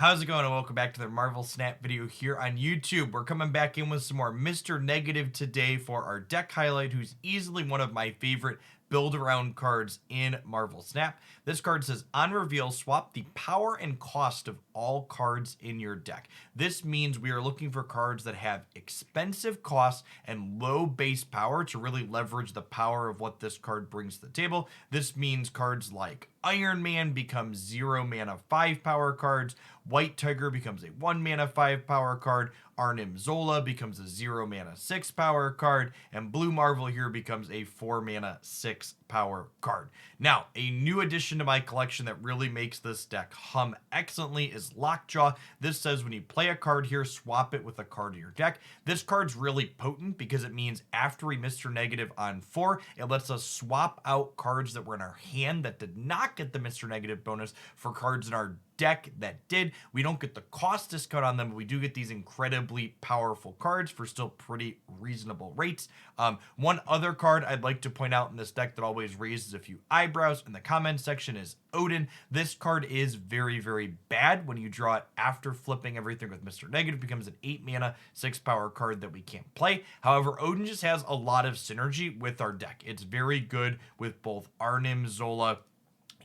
How's it going, and welcome back to the Marvel Snap video here on YouTube. We're coming back in with some more Mr. Negative today for our deck highlight, who's easily one of my favorite build-around cards in Marvel Snap. This card says, on reveal, swap the power and cost of all cards in your deck. This means we are looking for cards that have expensive costs and low base power to really leverage the power of what this card brings to the table. This means cards like Iron Man becomes 0 mana 5 power cards, White Tiger becomes a 1 mana 5 power card, Arnim Zola becomes a 0 mana 6 power card, and Blue Marvel here becomes a 4 mana 6 power card. Now, a new addition to my collection that really makes this deck hum excellently is Lockjaw. This says when you play a card here, swap it with a card in your deck. This card's really potent because it means after we Mr. Negative on 4, it lets us swap out cards that were in our hand that did not get the Mr. Negative bonus for cards in our deck that did. We don't get the cost discount on them, but we do get these incredibly powerful cards for still pretty reasonable rates. One other card I'd like to point out in this deck that always raises a few eyebrows in the comment section is Odin. This card is very, very bad when you draw it after flipping everything with Mr. Negative. It becomes an 8 mana 6 power card that we can't play. However, Odin just has a lot of synergy with our deck. It's very good with both Arnim, Zola,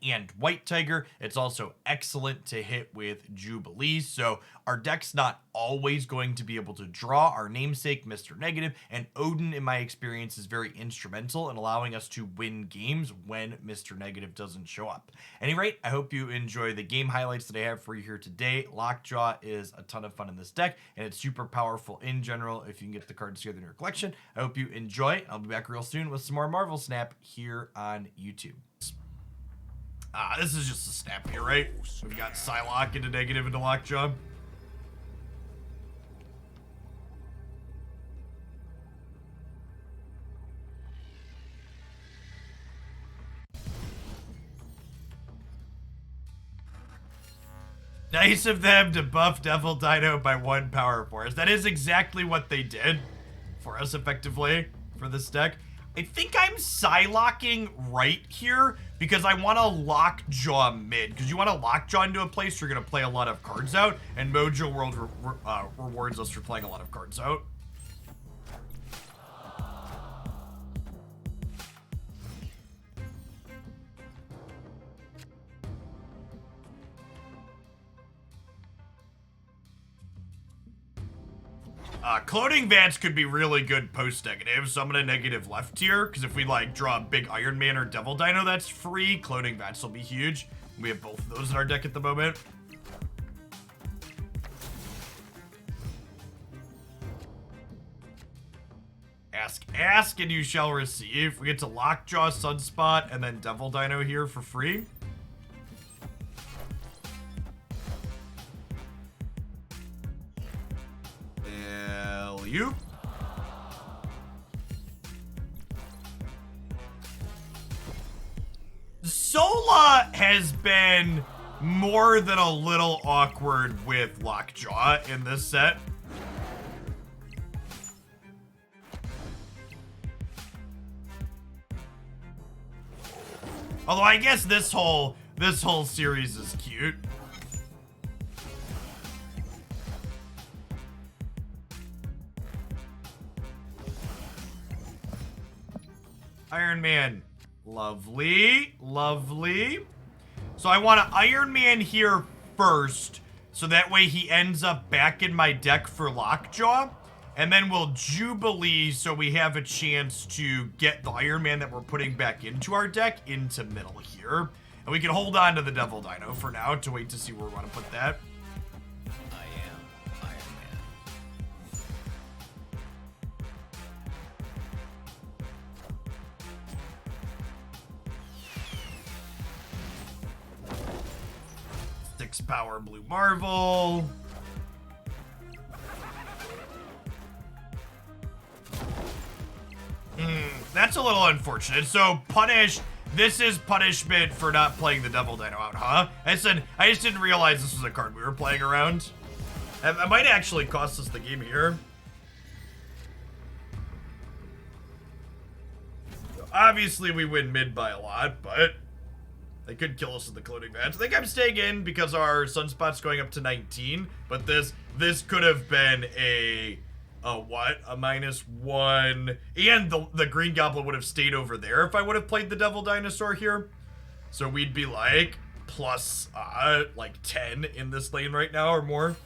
and White Tiger. It's also excellent to hit with Jubilee. So our deck's not always going to be able to draw our namesake, Mr. Negative, and Odin, in my experience, is very instrumental in allowing us to win games when Mr. Negative doesn't show up. At any rate, I hope you enjoy the game highlights that I have for you here today. Lockjaw is a ton of fun in this deck, and it's super powerful in general if you can get the cards together in your collection. I hope you enjoy. I'll be back real soon with some more Marvel Snap here on YouTube. This is just a snap here, right? We got Psylocke into negative into Lockjaw. Nice of them to buff Devil Dino by 1 power force. That is exactly what they did for us effectively for this deck. I think I'm Psylocking right here because I want to Lockjaw mid. Because you want to Lockjaw into a place where you're going to play a lot of cards out, and Mojo World rewards us for playing a lot of cards out. Cloning Vance could be really good post-negative, so I'm gonna negative left here, because if we, like, draw a big Iron Man or Devil Dino that's free, Cloning Vance will be huge. We have both of those in our deck at the moment. Ask, and you shall receive. We get to Lockjaw, Sunspot, and then Devil Dino here for free. You. Zola has been more than a little awkward with Lockjaw in this set. Although I guess this whole series is cute. Iron Man. Lovely. Lovely. So I want to Iron Man here first, so that way he ends up back in my deck for Lockjaw. And then we'll Jubilee so we have a chance to get the Iron Man that we're putting back into our deck into middle here. And we can hold on to the Devil Dino for now to wait to see where we want to put that. Power Blue Marvel. That's a little unfortunate. So punish. This is punishment for not playing the Devil Dino out, huh? I just didn't realize this was a card we were playing around. It might actually cost us the game here. Obviously we win mid by a lot, but They could kill us in the cloning match. I think I'm staying in because our sunspot's going up to 19, but this could have been a what? A -1. And the green goblin would have stayed over there if I would have played the devil dinosaur here. So we'd be like plus like 10 in this lane right now or more.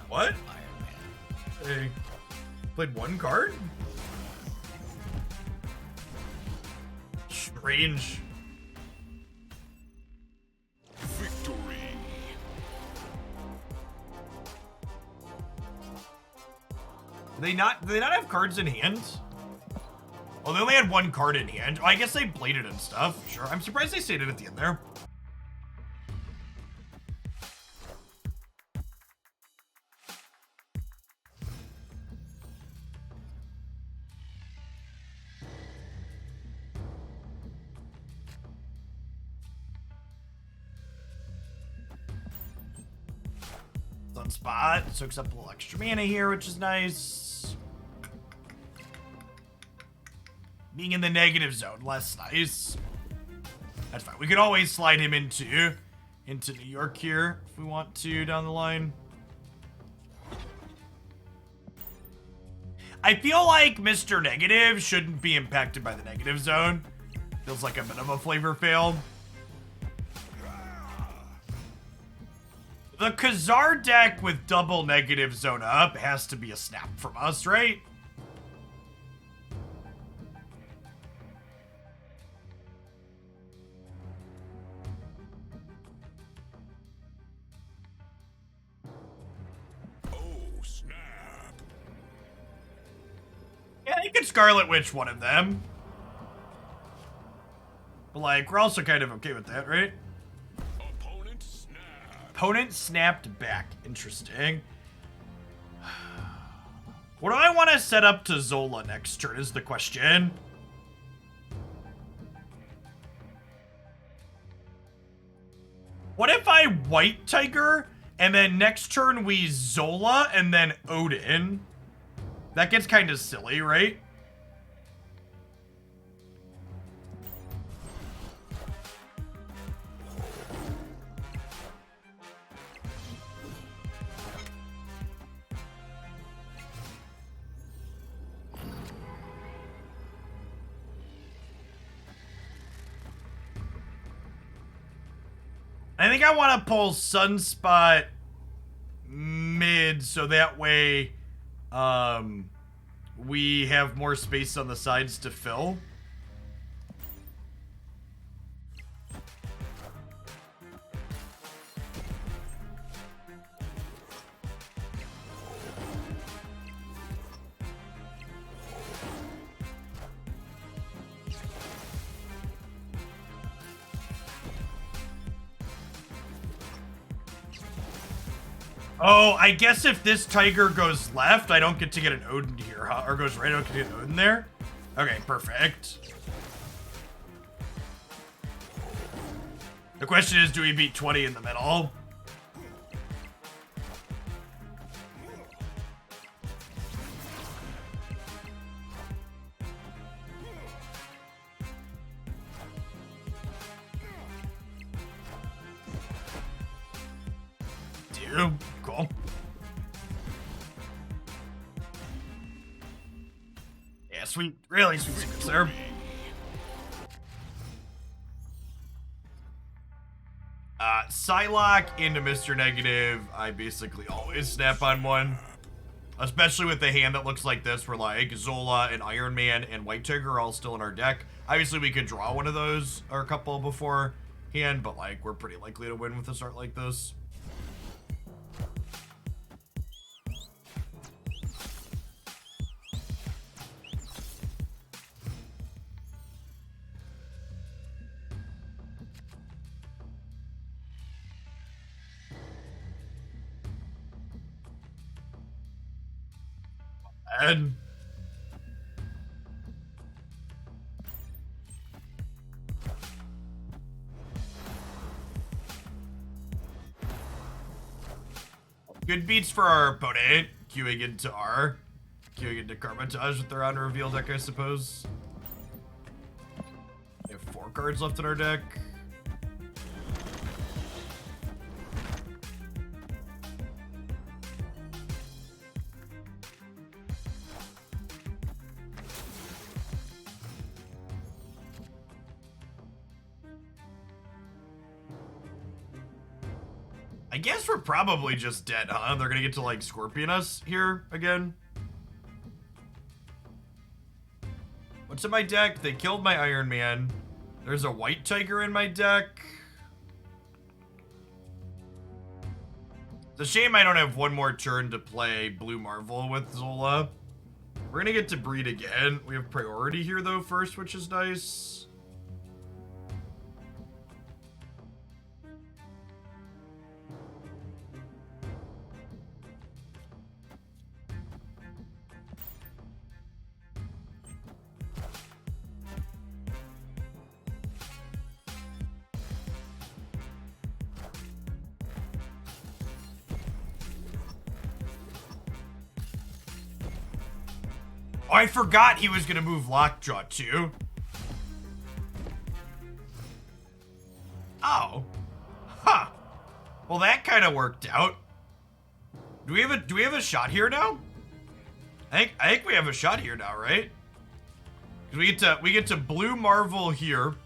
What? Hey, played one card? Strange. Victory. Do they not have cards in hand? Oh, they only had one card in hand. Oh, I guess they bladed and stuff. Sure. I'm surprised they stayed it at the end there. Sunspot soaks up a little extra mana here, which is nice. Being in the negative zone, less nice. That's fine. We could always slide him into New York here if we want to down the line. I feel like Mr. Negative shouldn't be impacted by the negative zone. Feels like a bit of a flavor fail. The Khazar deck with double negative zone up has to be a snap from us, right? Oh, snap. Yeah, you could Scarlet Witch one of them. But like, we're also kind of okay with that, right? Opponent snapped back. Interesting. What do I want to set up to Zola next turn is the question. What if I White Tiger and then next turn we Zola and then Odin? That gets kind of silly, right? I think I want to pull Sunspot mid so that way we have more space on the sides to fill. Oh, I guess if this Tiger goes left, I don't get to get an Odin here, huh? Or goes right, I don't get to get an Odin there? Okay, perfect. The question is, do we beat 20 in the middle? Do. Cool. Yeah, sweet. Really sweet secrets there. Psylocke into Mr. Negative. I basically always snap on one. Especially with the hand that looks like this, where like Zola and Iron Man and White Tiger are all still in our deck. Obviously, we could draw one of those or a couple beforehand, but like we're pretty likely to win with a start like this. And good beats for our opponent. Queuing into R. Queuing into Carmitage with their on reveal deck, I suppose. cards left in our deck. I guess we're probably just dead, huh? They're gonna get to, like, Scorpion us here again. What's in my deck? They killed my Iron Man. There's a White Tiger in my deck. It's a shame I don't have one more turn to play Blue Marvel with Zola. We're gonna get to breed again. We have priority here, though, first, which is nice. Oh, I forgot he was gonna move Lockjaw too. Oh. Huh. Well, that kind of worked out. Do we have a shot here now? I think we have a shot here now, right? 'Cause we get to Blue Marvel here.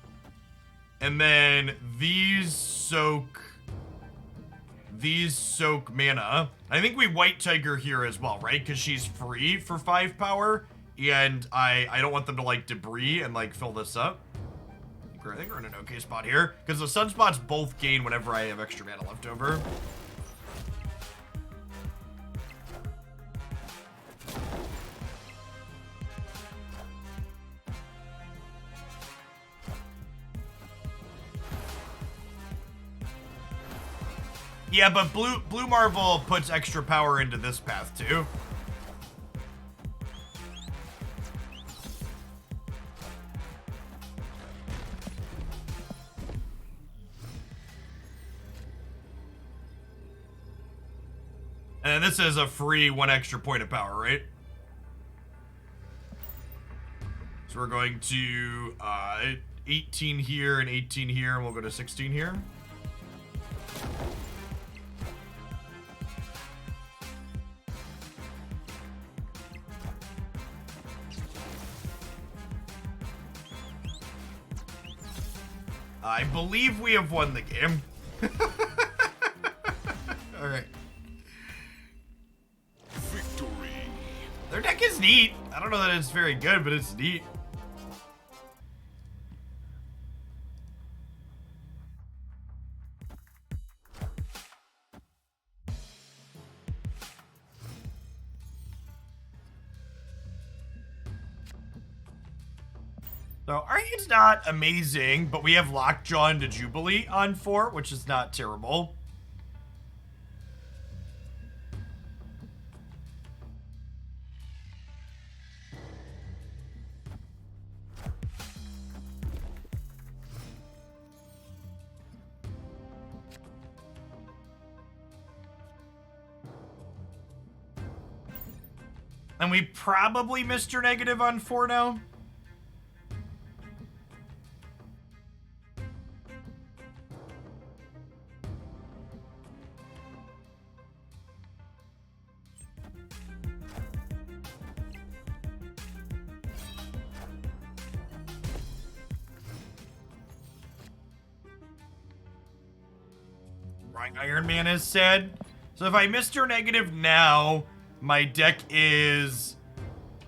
And then these soak mana. I think we White Tiger here as well, right? Because she's free for 5 power, and I don't want them to, like, debris and, like, fill this up. I think we're in an okay spot here, because the sunspots both gain whenever I have extra mana left over. Yeah, but Blue Marvel puts extra power into this path too. And this is a free 1 extra point of power, right? So we're going to 18 here and 18 here, and we'll go to 16 here. I believe we have won the game. All right. Victory. Their deck is neat. I don't know that it's very good, but it's neat. So Arcane's not amazing, but we have Lockjaw into Jubilee on 4, which is not terrible. And we probably Mr. Negative on 4 now. Iron Man is said. So if I Mr. Negative now, my deck is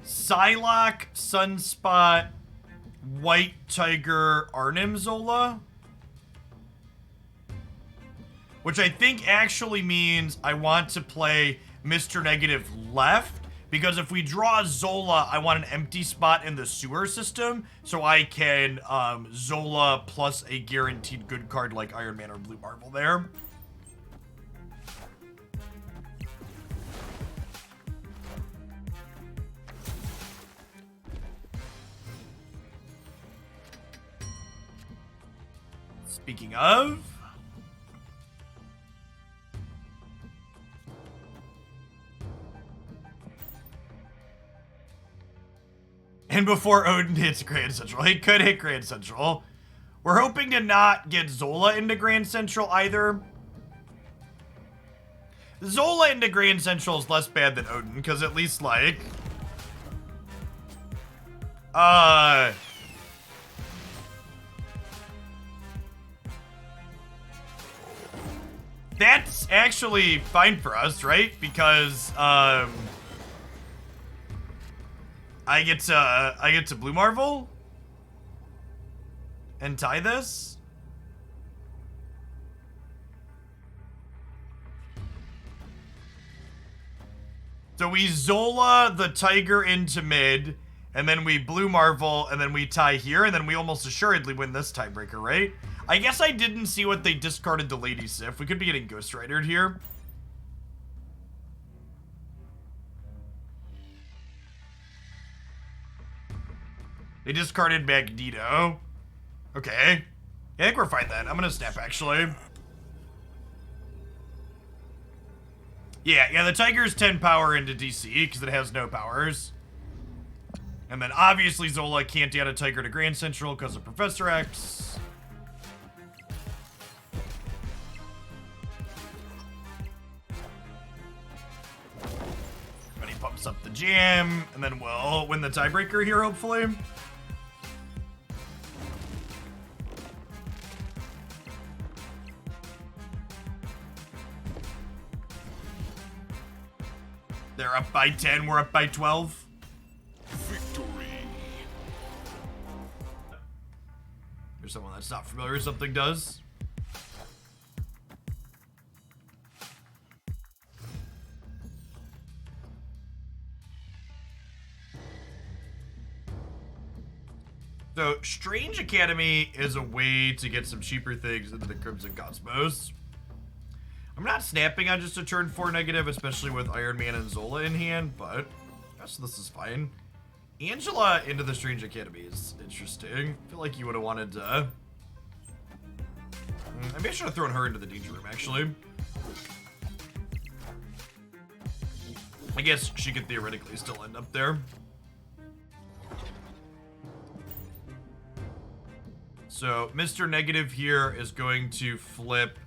Psylocke, Sunspot, White Tiger, Arnim Zola. Which I think actually means I want to play Mr. Negative left, because if we draw Zola, I want an empty spot in the sewer system, so I can Zola plus a guaranteed good card like Iron Man or Blue Marvel there. Speaking of, and before Odin hits Grand Central, he could hit Grand Central. We're hoping to not get Zola into Grand Central either. Zola into Grand Central is less bad than Odin, because at least, like... That's actually fine for us, right? Because, I get to Blue Marvel? And tie this? So we Zola the Tiger into mid, and then we Blue Marvel, and then we tie here, and then we almost assuredly win this tiebreaker, right? I guess I didn't see what they discarded to Lady Sif. We could be getting Ghost Ridered here. They discarded Magneto. Okay. Yeah, I think we're fine then. I'm gonna snap, actually. Yeah, the Tiger's 10 power into DC, because it has no powers. And then, obviously, Zola can't add a Tiger to Grand Central because of Professor X. But he pumps up the jam, and then we'll win the tiebreaker here, hopefully. They're up by 10, we're up by 12. Victory. There's someone that's not familiar, something does. So, Strange Academy is a way to get some cheaper things into the Crimson Cosmos. I'm not snapping on just a turn 4 negative, especially with Iron Man and Zola in hand, but I guess this is fine. Angela into the Strange Academy is interesting. I feel like you would have wanted to... Maybe I should have thrown her into the Danger Room, actually. I guess she could theoretically still end up there. So, Mr. Negative here is going to flip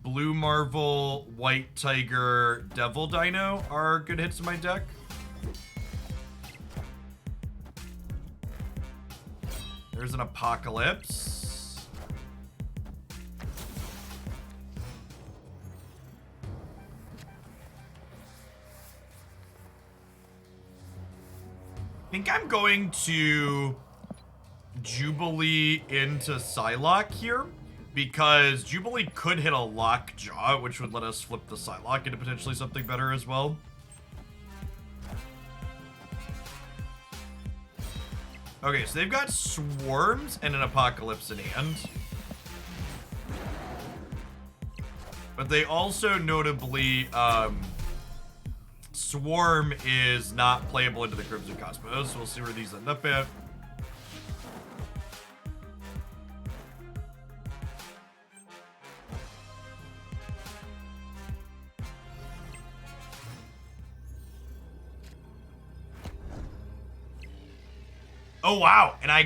Blue Marvel, White Tiger, Devil Dino are good hits in my deck. There's an Apocalypse. I think I'm going to Jubilee into Psylocke here, because Jubilee could hit a Lockjaw, which would let us flip the Psylocke into potentially something better as well. Okay, so they've got Swarms and an Apocalypse in hand. But they also notably, Swarm is not playable into the Crimson Cosmos, so we'll see where these end up at. Oh, wow. And I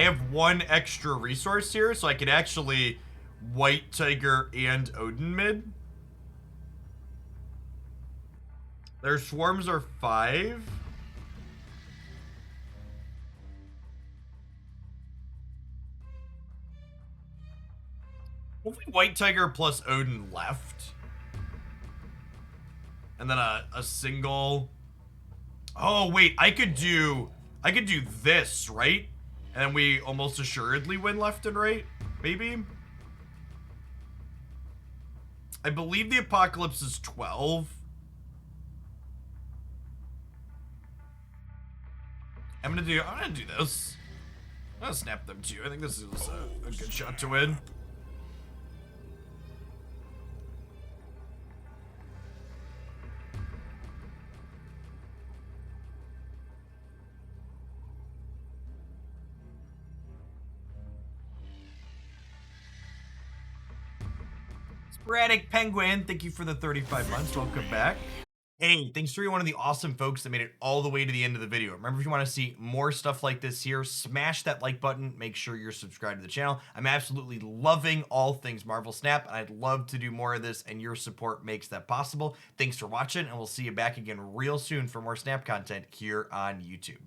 have one extra resource here, so I could actually White Tiger and Odin mid. Their swarms are 5. Hopefully White Tiger plus Odin left. And then a single... Oh, wait, I could do this, right? And we almost assuredly win left and right, maybe? I believe the Apocalypse is 12. I'm gonna do this. I'm gonna snap them too. I think this is a good shot to win. Sporadic Penguin, thank you for the 35 months. Welcome back. Hey, thanks for one of the awesome folks that made it all the way to the end of the video. Remember, if you want to see more stuff like this here, smash that like button. Make sure you're subscribed to the channel. I'm absolutely loving all things Marvel Snap, and I'd love to do more of this, and your support makes that possible. Thanks for watching, and we'll see you back again real soon for more Snap content here on YouTube.